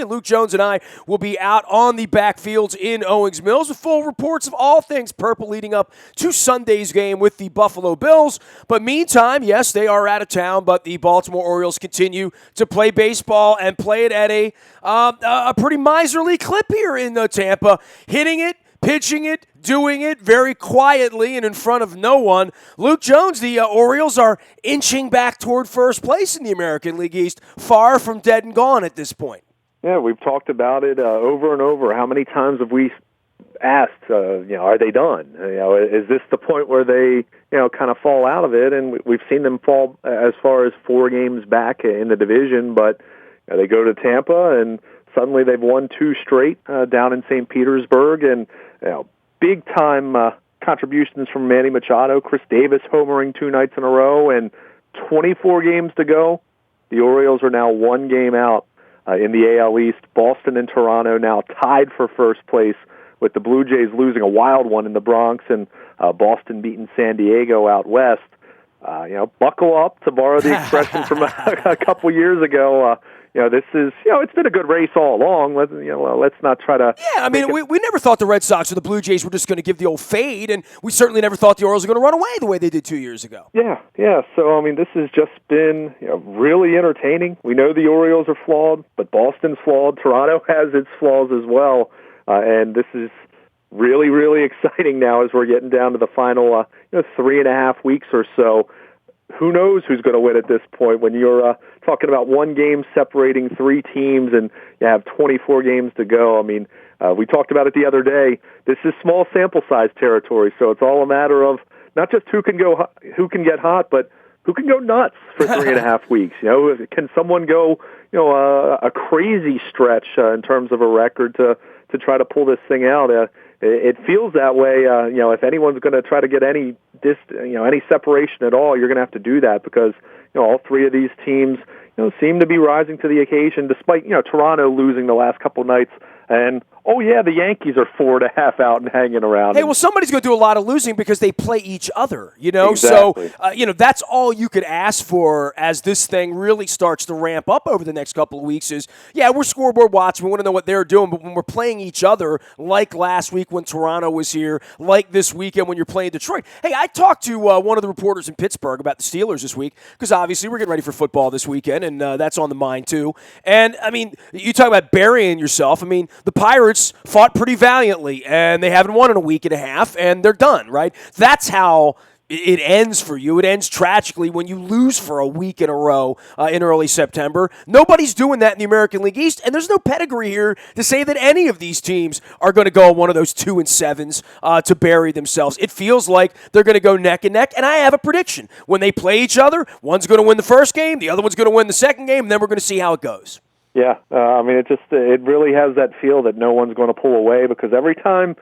And Luke Jones and I will be out on the backfields in Owings Mills with full reports of all things Purple leading up to Sunday's game with the Buffalo Bills. But meantime, yes, they are out of town, but the Baltimore Orioles continue to play baseball and play it at a pretty miserly clip here in Tampa, hitting it, pitching it, doing it very quietly and in front of no one. Luke Jones, the Orioles are inching back toward first place in the American League East, far from dead and gone at this point. Yeah, we've talked about it over and over. How many times have we asked, are they done? Is this the point where they, kind of fall out of it? And we've seen them fall as far as 4 games back in the division, but they go to Tampa and suddenly they've won 2 straight down in St. Petersburg, and big-time contributions from Manny Machado, Chris Davis homering 2 nights in a row, and 24 games to go. The Orioles are now 1 game out in the AL East. Boston and Toronto now tied for first place, with the Blue Jays losing a wild one in the Bronx and Boston beating San Diego out west. Buckle up, to borrow the expression from a couple years ago. This is, it's been a good race all along. Let's not try to. Yeah, I mean, we never thought the Red Sox or the Blue Jays were just going to give the old fade, and we certainly never thought the Orioles were going to run away the way they did 2 years ago. Yeah. So, this has just been really entertaining. We know the Orioles are flawed, but Boston's flawed. Toronto has its flaws as well, and this is really, really exciting now as we're getting down to the final 3.5 weeks or so. Who knows who's going to win at this point when you're talking about 1 game separating 3 teams and you have 24 games to go. We talked about it the other day. This is small sample size territory, so it's all a matter of not just who can get hot, but who can go nuts for 3.5 weeks. Can someone go a crazy stretch in terms of a record to try to pull this thing out? It feels that way. If anyone's going to try to get any separation at all, you're going to have to do that because all 3 of these teams seem to be rising to the occasion, despite Toronto losing the last couple nights. And the Yankees are 4.5 out and hanging around. Hey, well, somebody's going to do a lot of losing because they play each other, Exactly. So, that's all you could ask for as this thing really starts to ramp up over the next couple of weeks is, we're scoreboard watching. We want to know what they're doing, but when we're playing each other, like last week when Toronto was here, like this weekend when you're playing Detroit. Hey, I talked to one of the reporters in Pittsburgh about the Steelers this week because obviously we're getting ready for football this weekend, and that's on the mind too. And, you talk about burying yourself. The Pirates fought pretty valiantly, and they haven't won in a week and a half, and they're done, right? That's how it ends for you. It ends tragically when you lose for a week in a row in early September. Nobody's doing that in the American League East, and there's no pedigree here to say that any of these teams are going to go on one of those 2-7s to bury themselves. It feels like they're going to go neck and neck, and I have a prediction. When they play each other, one's going to win the first game, the other one's going to win the second game, and then we're going to see how it goes. Yeah, it really has that feel that no one's going to pull away because every time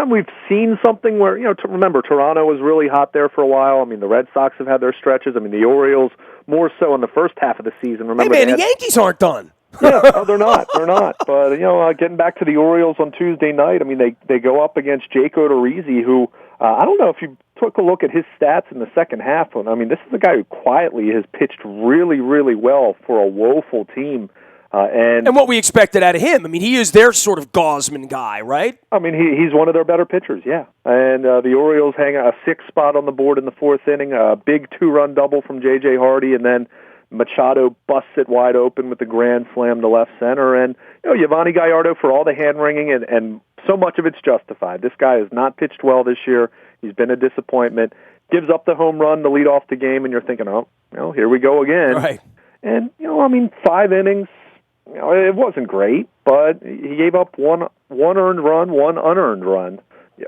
we've seen something where, remember, Toronto was really hot there for a while. The Red Sox have had their stretches. The Orioles more so in the first half of the season. Remember, the Yankees aren't done. Yeah, they're not. But, getting back to the Orioles on Tuesday night, they go up against Jake Odorizzi, who, I don't know if you took a look at his stats in the second half. This is a guy who quietly has pitched really, really well for a woeful team. And what we expected out of him. He is their sort of Gaussman guy, right? He's one of their better pitchers, yeah. And the Orioles hang a 6th spot on the board in the 4th inning, a big 2-run double from J.J. Hardy, and then Machado busts it wide open with the grand slam to left center. And, Yovani Gallardo, for all the hand-wringing, and so much of it's justified. This guy has not pitched well this year. He's been a disappointment. Gives up the home run to lead off the game, and you're thinking, here we go again. Right. And, 5 innings. It wasn't great, but he gave up one earned run, 1 unearned run.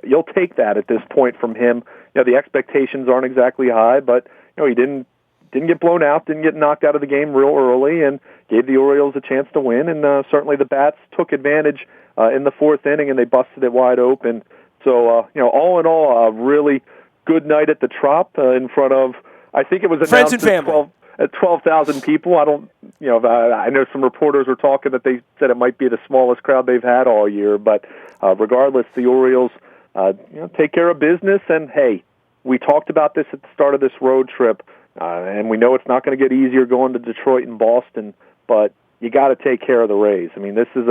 You'll take that at this point from him. The expectations aren't exactly high, but he didn't get blown out, didn't get knocked out of the game real early, and gave the Orioles a chance to win. And certainly the bats took advantage in the 4th inning, and they busted it wide open. So all in all, a really good night at the Trop in front of, I think it was friends and family. At 12,000 people. I know some reporters were talking that they said it might be the smallest crowd they've had all year, but regardless, the Orioles take care of business. And hey, we talked about this at the start of this road trip, and we know it's not going to get easier going to Detroit and Boston, but you got to take care of the Rays. I mean, this is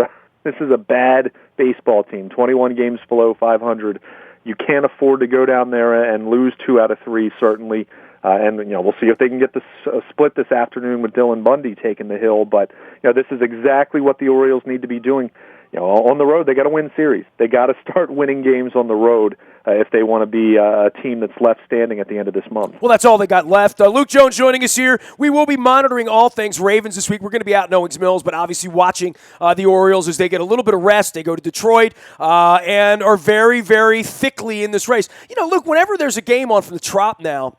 a bad baseball team. 21 games below 500. You can't afford to go down there and lose 2 out of 3, certainly. And we'll see if they can get the split this afternoon with Dylan Bundy taking the hill. But this is exactly what the Orioles need to be doing. On the road, they got to win series. They got to start winning games on the road if they want to be a team that's left standing at the end of this month. Well, that's all they got left. Luke Jones joining us here. We will be monitoring all things Ravens this week. We're going to be out in Owings Mills, but obviously watching the Orioles as they get a little bit of rest. They go to Detroit and are very, very thickly in this race. Luke, whenever there's a game on from the Trop now,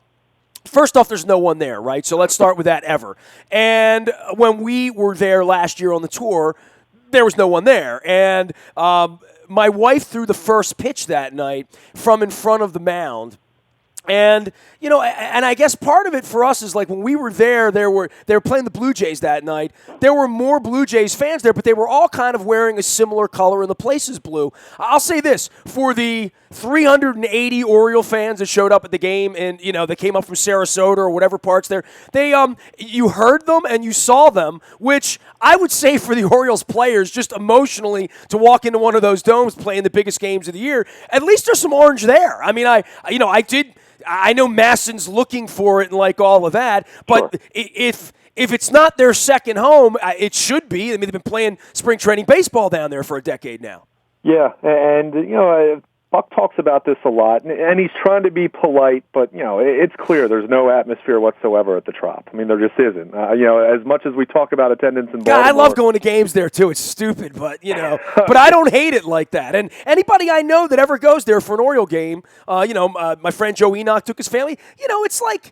first off, there's no one there, right? So let's start with that ever. And when we were there last year on the tour, there was no one there. And my wife threw the first pitch that night from in front of the mound. And, and I guess part of it for us is like when we were there, they were playing the Blue Jays that night. There were more Blue Jays fans there, but they were all kind of wearing a similar color, and the place is blue. I'll say this, for the 380 Oriole fans that showed up at the game and, they came up from Sarasota or whatever parts there, you heard them and you saw them, which I would say for the Orioles players, just emotionally, to walk into one of those domes playing the biggest games of the year, at least there's some orange there. I mean, I know Masson's looking for it and like all of that, but sure. If it's not their second home, it should be. I mean, they've been playing spring training baseball down there for a decade now. Yeah, and Buck talks about this a lot, and he's trying to be polite, but it's clear there's no atmosphere whatsoever at the Trop. I mean, there just isn't. As much as we talk about attendance in Baltimore, God, I love going to games there too. It's stupid, but but I don't hate it like that. And anybody I know that ever goes there for an Oriole game, my friend Joe Enoch took his family. It's like.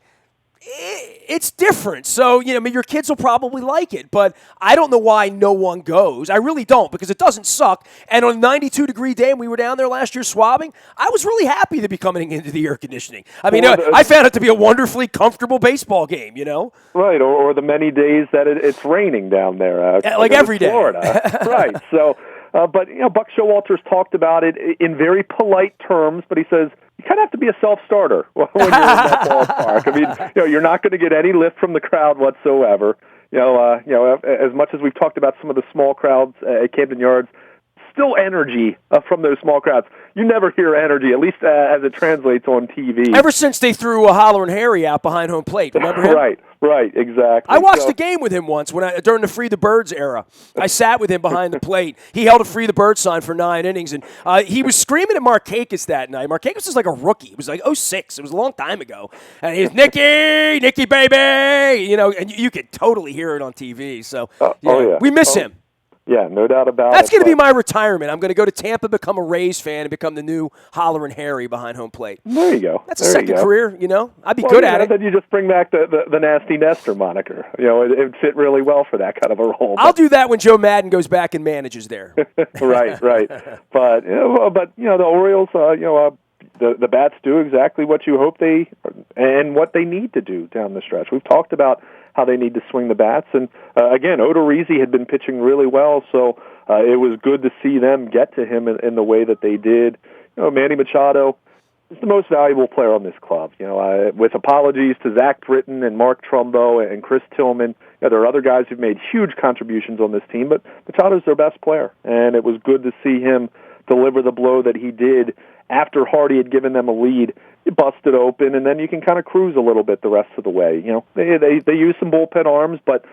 It's different. So, your kids will probably like it, but I don't know why no one goes. I really don't, because it doesn't suck. And on a 92-degree day, when we were down there last year swabbing, I was really happy to be coming into the air conditioning. I mean, I found it to be a wonderfully comfortable baseball game, Right, or the many days that it's raining down there. Like every day. Florida. Right, so... but, Buck Showalter's talked about it in very polite terms, but he says you kind of have to be a self-starter when you're in that ballpark. I mean, you're not going to get any lift from the crowd whatsoever. As much as we've talked about some of the small crowds at Camden Yards, still energy from those small crowds. You never hear energy, at least as it translates on TV. Ever since they threw a Holler and Harry out behind home plate, remember him? Right, exactly. I watched the game with him once during the Free the Birds era. I sat with him behind the plate. He held a Free the Bird sign for 9 innings, and he was screaming at Markakis that night. Markakis was like a rookie. It was like 06. It was a long time ago. And he was, Nicky, baby! And you could totally hear it on TV. So, we miss him. Yeah, no doubt about it. That's going to be my retirement. I'm going to go to Tampa, become a Rays fan, and become the new Holler and Harry behind home plate. There you go. That's a second career, I'd be good at it. Then you just bring back the nasty Nestor moniker. It would fit really well for that kind of a role. I'll do that when Joe Madden goes back and manages there. Right. But the Orioles, the bats do exactly what you hope and what they need to do down the stretch. We've talked about how they need to swing the bats. And, again, Odorizzi had been pitching really well, so it was good to see them get to him in the way that they did. Manny Machado is the most valuable player on this club. With apologies to Zach Britton and Mark Trumbo and Chris Tillman, there are other guys who've made huge contributions on this team, but Machado's their best player, and it was good to see him deliver the blow that he did after Hardy had given them a lead. You bust it open, and then you can kind of cruise a little bit the rest of the way. They use some bullpen arms, but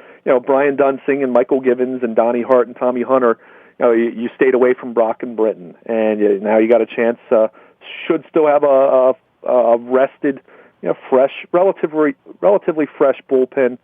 Brian Dunsing and Michael Givens and Donnie Hart and Tommy Hunter, you stayed away from Brock and Britton, and now you got a chance. Should still have a rested, fresh, relatively fresh bullpen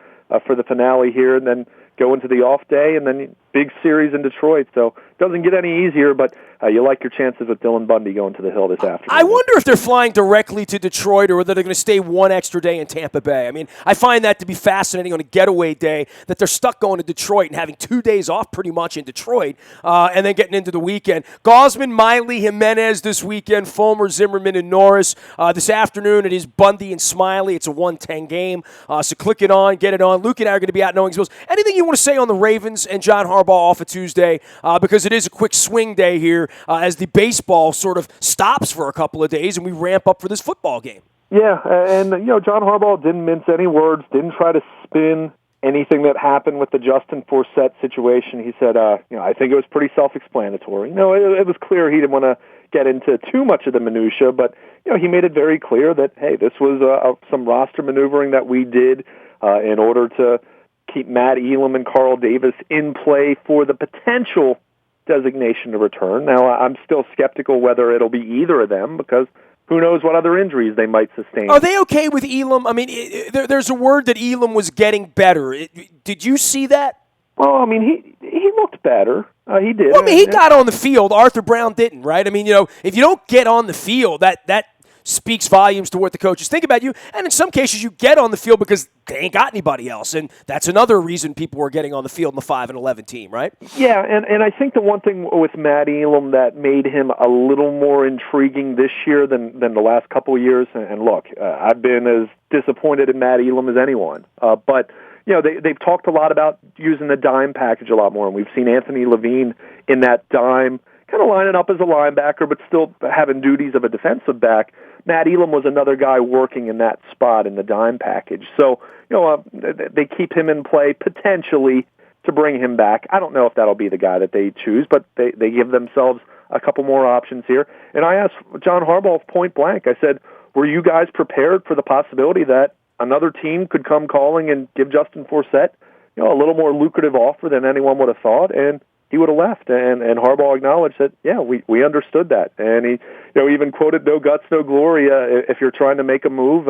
for the finale here, and then go into the off day, and then big series in Detroit. So it doesn't get any easier, but you like your chances with Dylan Bundy going to the Hill this afternoon. I wonder if they're flying directly to Detroit or whether they're going to stay one extra day in Tampa Bay. I mean, I find that to be fascinating on a getaway day, that they're stuck going to Detroit and having 2 days off pretty much in Detroit and then getting into the weekend. Gausman, Miley, Jimenez this weekend, Fulmer, Zimmerman, and Norris. This afternoon it is Bundy and Smiley. It's a 1:10 game. So click it on, get it on. Luke and I are going to be out in Owings Mills. Anything you want to say on the Ravens and John Harbaugh off a Tuesday? Because it is a quick swing day here as the baseball sort of stops for a couple of days and we ramp up for this football game. Yeah, and John Harbaugh didn't mince any words, didn't try to spin anything that happened with the Justin Forsett situation, he said, I think it was pretty self-explanatory. It was clear he didn't want to get into too much of the minutia, but he made it very clear that, hey, this was some roster maneuvering that we did in order to keep Matt Elam and Carl Davis in play for the potential designation to return. Now, I'm still skeptical whether it'll be either of them because who knows what other injuries they might sustain. Are they okay with Elam? I mean, there's a word that Elam was getting better. Did you see that? Well, I mean, he looked better. He did. Well, I mean, he got on the field. Arthur Brown didn't, right? I mean, if you don't get on the field, that speaks volumes to what the coaches think about you. And in some cases, you get on the field because they ain't got anybody else. And that's another reason people were getting on the field in the 5-11 team, right? Yeah, and I think the one thing with Matt Elam that made him a little more intriguing this year than the last couple of years, and look, I've been as disappointed in Matt Elam as anyone, but they've talked a lot about using the dime package a lot more, and we've seen Anthony Levine in that dime, kind of lining up as a linebacker, but still having duties of a defensive back. Matt Elam was another guy working in that spot in the dime package. So, they keep him in play potentially to bring him back. I don't know if that'll be the guy that they choose, but they give themselves a couple more options here. And I asked John Harbaugh point blank, I said, were you guys prepared for the possibility that another team could come calling and give Justin Forsett, a little more lucrative offer than anyone would have thought? And he would have left, and Harbaugh acknowledged that, we understood that. And he even quoted, no guts, no glory. If you're trying to make a move,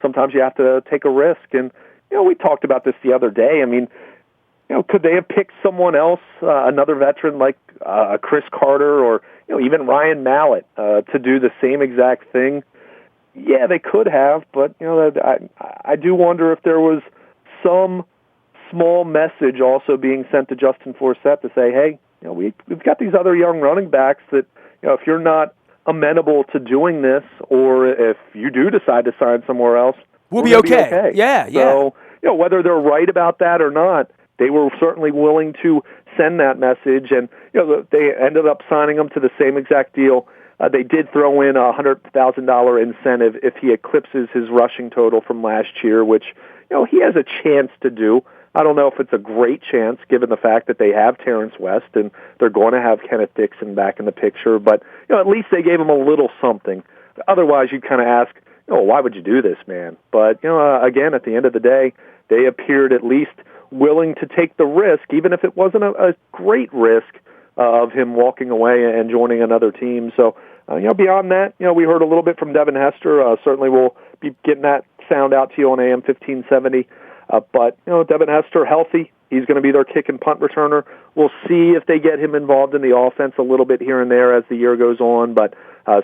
sometimes you have to take a risk. And, we talked about this the other day. I mean, could they have picked someone else, another veteran like Chris Carter or, even Ryan Mallett to do the same exact thing? Yeah, they could have, but, I do wonder if there was some small message also being sent to Justin Forsett to say, hey, we've got these other young running backs that, if you're not amenable to doing this, or if you do decide to sign somewhere else, we'll be okay. Yeah. So, whether they're right about that or not, they were certainly willing to send that message, and they ended up signing him to the same exact deal. They did throw in a $100,000 incentive if he eclipses his rushing total from last year, which he has a chance to do. I don't know if it's a great chance given the fact that they have Terrence West and they're going to have Kenneth Dixon back in the picture, but at least they gave him a little something. Otherwise, you'd kind of ask, why would you do this, man? But again, at the end of the day, they appeared at least willing to take the risk, even if it wasn't a great risk of him walking away and joining another team. So, beyond that, we heard a little bit from Devin Hester. Certainly we'll be getting that sound out to you on AM 1570. But, Devin Hester, healthy. He's going to be their kick and punt returner. We'll see if they get him involved in the offense a little bit here and there as the year goes on, but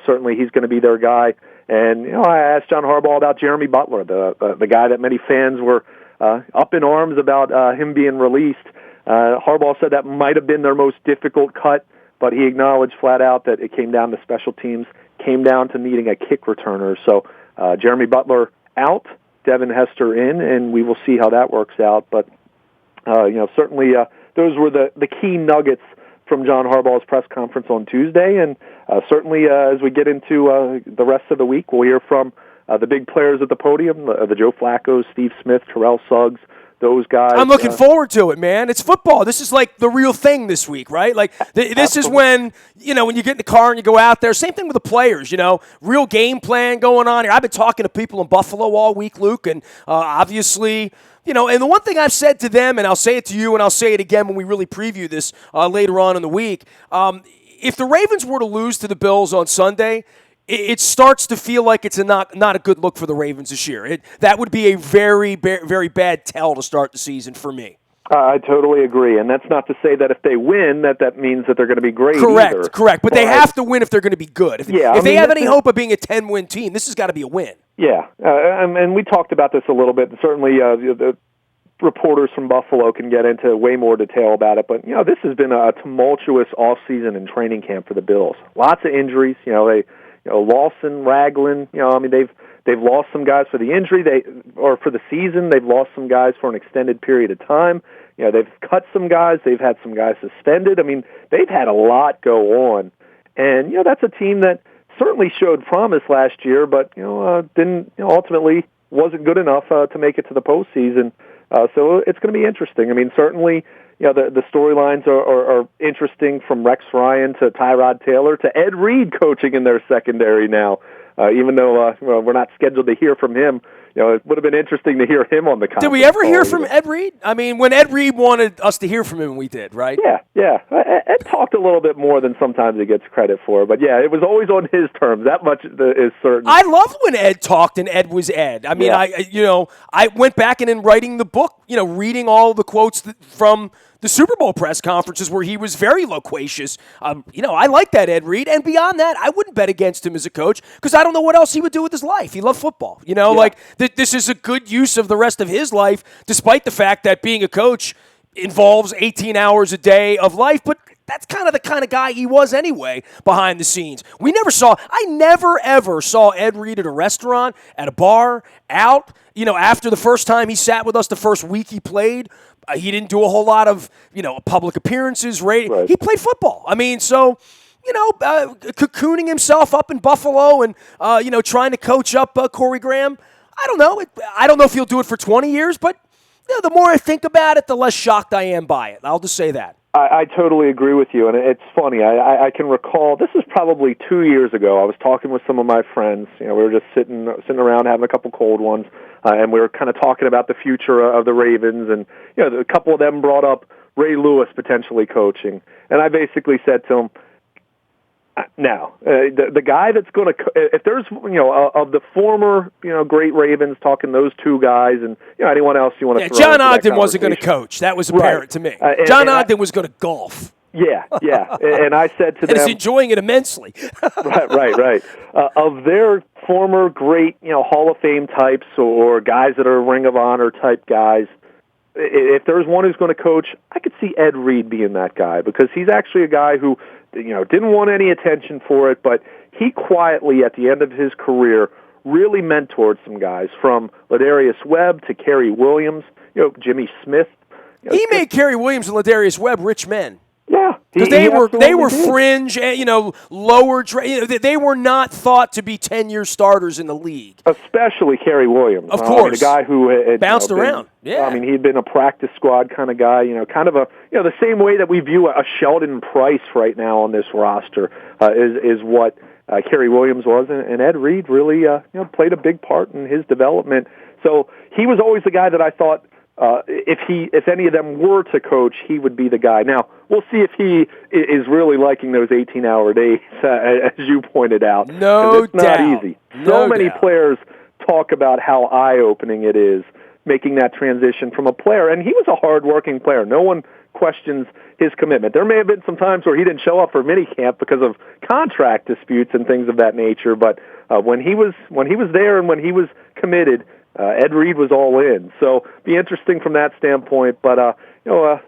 certainly he's going to be their guy. And, I asked John Harbaugh about Jeremy Butler, the guy that many fans were up in arms about him being released. Harbaugh said that might have been their most difficult cut, but he acknowledged flat out that it came down to special teams, came down to needing a kick returner. So Jeremy Butler out, Devin Hester in, and we will see how that works out. But, certainly those were the key nuggets from John Harbaugh's press conference on Tuesday. And certainly as we get into the rest of the week, we'll hear from the big players at the podium, the Joe Flacco, Steve Smith, Terrell Suggs, those guys. I'm looking forward to it, man. It's football. This is like the real thing this week, right? Like this is when, when you get in the car and you go out there. Same thing with the players, real game plan going on here. I've been talking to people in Buffalo all week, Luke, and obviously, and the one thing I've said to them, and I'll say it to you and I'll say it again when we really preview this later on in the week, if the Ravens were to lose to the Bills on Sunday, it starts to feel like it's not a good look for the Ravens this year. That would be a very, very bad tell to start the season for me. I totally agree, and that's not to say that if they win, that means that they're going to be great either. Correct, but they have to win if they're going to be good. If they have any hope of being a 10-win team, this has got to be a win. Yeah, and we talked about this a little bit. Certainly, the reporters from Buffalo can get into way more detail about it, but this has been a tumultuous offseason and training camp for the Bills. Lots of injuries. Lawson, Ragland, they've lost some guys for the injury, or for the season. They've lost some guys for an extended period of time. They've cut some guys. They've had some guys suspended. They've had a lot go on. And, that's a team that certainly showed promise last year, but, didn't, ultimately wasn't good enough to make it to the postseason. So it's going to be interesting. I mean, certainly, the storylines are interesting, from Rex Ryan to Tyrod Taylor to Ed Reed coaching in their secondary now. Even though we're not scheduled to hear from him, it would have been interesting to hear him on the conference. Did we ever hear from Ed Reed? I mean, when Ed Reed wanted us to hear from him, we did, right? Yeah. Ed talked a little bit more than sometimes he gets credit for, but yeah, it was always on his terms. That much is certain. I love when Ed talked and Ed was Ed. I mean, I went back and in writing the book, reading all the quotes from the Super Bowl press conferences where he was very loquacious. I like that Ed Reed. And beyond that, I wouldn't bet against him as a coach because I don't know what else he would do with his life. He loved football. This is a good use of the rest of his life, despite the fact that being a coach involves 18 hours a day of life. But that's kind of guy he was anyway behind the scenes. I never ever saw Ed Reed at a restaurant, at a bar, out. After the first time he sat with us, the first week he played, he didn't do a whole lot of, public appearances. Right. He played football. I mean, so, cocooning himself up in Buffalo and, trying to coach up Corey Graham. I don't know. I don't know if he'll do it for 20 years, but the more I think about it, the less shocked I am by it. I'll just say that. I totally agree with you, and it's funny. I can recall, this is probably 2 years ago. I was talking with some of my friends. We were just sitting around having a couple cold ones, and we were kind of talking about the future of the Ravens, and a couple of them brought up Ray Lewis potentially coaching, and I basically said to him, now, the guy that's going to, if there's, of the former, great Ravens, talking those two guys and, anyone else you want to throw John Ogden wasn't going to coach. That was apparent to me. John Ogden was going to golf. Yeah. And I said to them. And he's enjoying it immensely. Right. Of their former great, Hall of Fame types or guys that are Ring of Honor type guys, if there's one who's going to coach, I could see Ed Reed being that guy because he's actually a guy who, didn't want any attention for it, but he quietly, at the end of his career, really mentored some guys from Ladarius Webb to Kerry Williams, Jimmy Smith. He made Kerry Williams and Ladarius Webb rich men. Yeah, because they were fringe, lower. They were not thought to be 10-year starters in the league. Especially Kerry Williams, of course, the guy who had bounced around. Yeah, I mean, he'd been a practice squad kind of guy. Kind of the same way that we view a Sheldon Price right now on this roster is what Kerry Williams was, and Ed Reed really played a big part in his development. So he was always the guy that I thought. If any of them were to coach, he would be the guy. Now, we'll see if he is really liking those 18-hour days, as you pointed out. No doubt. It's not easy. So many players talk about how eye-opening it is making that transition from a player. And he was a hard-working player. No one questions his commitment. There may have been some times where he didn't show up for minicamp because of contract disputes and things of that nature. But when he was there and when he was committed, Ed Reed was all in. So be interesting from that standpoint. But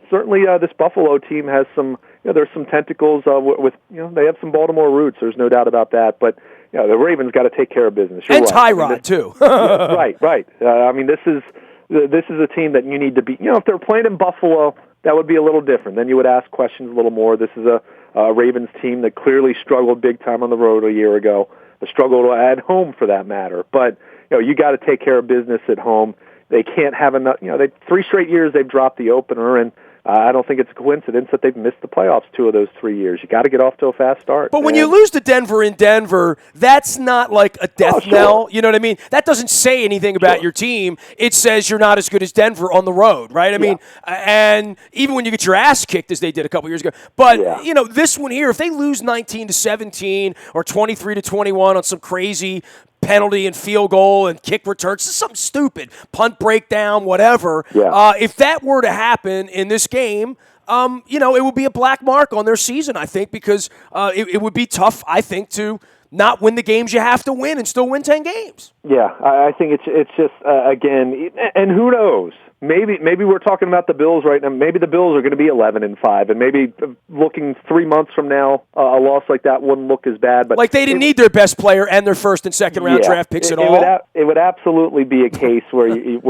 certainly this Buffalo team has some. There's some tentacles with. They have some Baltimore roots. There's no doubt about that. But the Ravens got to take care of business. You're and right. Tyrod too. Right. I mean, this is a team that you need to be. If they're playing in Buffalo, that would be a little different. Then you would ask questions a little more. This is a Ravens team that clearly struggled big time on the road a year ago. A struggle at home for that matter. But you got to take care of business at home. They can't have enough. 3 straight years they've dropped the opener, and I don't think it's a coincidence that they've missed the playoffs 2 of those 3 years. You got to get off to a fast start. But when you lose to Denver in Denver, that's not like a death knell. You know what I mean? That doesn't say anything about your team. It says you're not as good as Denver on the road, right? I mean, and even when you get your ass kicked, as they did a couple years ago. But this one here, if they lose 19-17 or 23-21 on some crazy penalty and field goal and kick returns, something stupid, punt breakdown, whatever. If that were to happen in this game, it would be a black mark on their season, I think, because it would be tough, I think, to not win the games you have to win and still win 10 games. Yeah, I think it's just, again, and who knows? Maybe we're talking about the Bills right now. Maybe the Bills are going to be 11-5, and maybe looking 3 months from now, a loss like that wouldn't look as bad. But they didn't need their best player and their first and second round draft picks at all. It would absolutely be a case where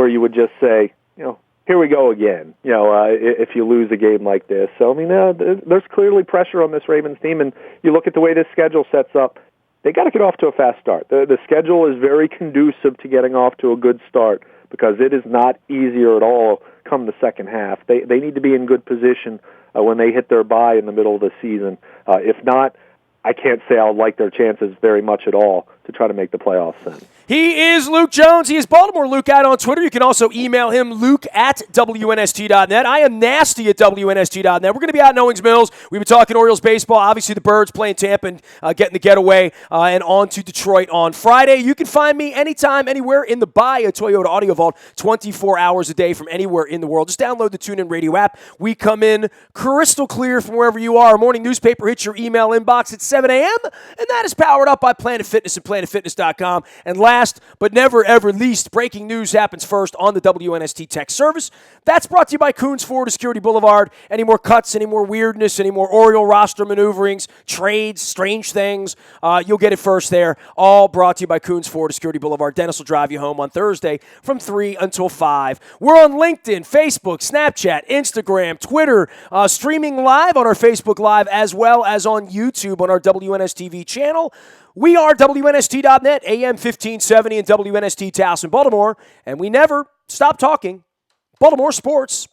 you would just say, here we go again. If you lose a game like this. So I mean, there's clearly pressure on this Ravens team, and you look at the way this schedule sets up. They got to get off to a fast start. The schedule is very conducive to getting off to a good start. because it is not easier at all come the second half. They need to be in good position when they hit their bye in the middle of the season. If not, I can't say I'll like their chances very much at all to try to make the playoffs then. He is Luke Jones. He is Baltimore Luke out on Twitter. You can also email him, Luke at WNST.net. I am Nasty at WNST.net. We're going to be out in Owings Mills. We've been talking Orioles baseball. Obviously, the Birds playing Tampa and getting the getaway and on to Detroit on Friday. You can find me anytime, anywhere in the Bahia Toyota Audio Vault, 24 hours a day from anywhere in the world. Just download the TuneIn Radio app. We come in crystal clear from wherever you are. Our morning newspaper hits your email inbox at 7 a.m., and that is powered up by Planet Fitness and PlanetFitness.com. And last but never, ever least, breaking news happens first on the WNST Tech Service. That's brought to you by Coons Ford of Security Boulevard. Any more cuts, any more weirdness, any more Oriole roster maneuverings, trades, strange things, you'll get it first there. All brought to you by Coons Ford of Security Boulevard. Dennis will drive you home on Thursday from 3 until 5. We're on LinkedIn, Facebook, Snapchat, Instagram, Twitter, streaming live on our Facebook Live as well as on YouTube on our WNSTV channel. We are WNST.net, AM 1570 and WNST Towson, Baltimore, and we never stop talking Baltimore sports.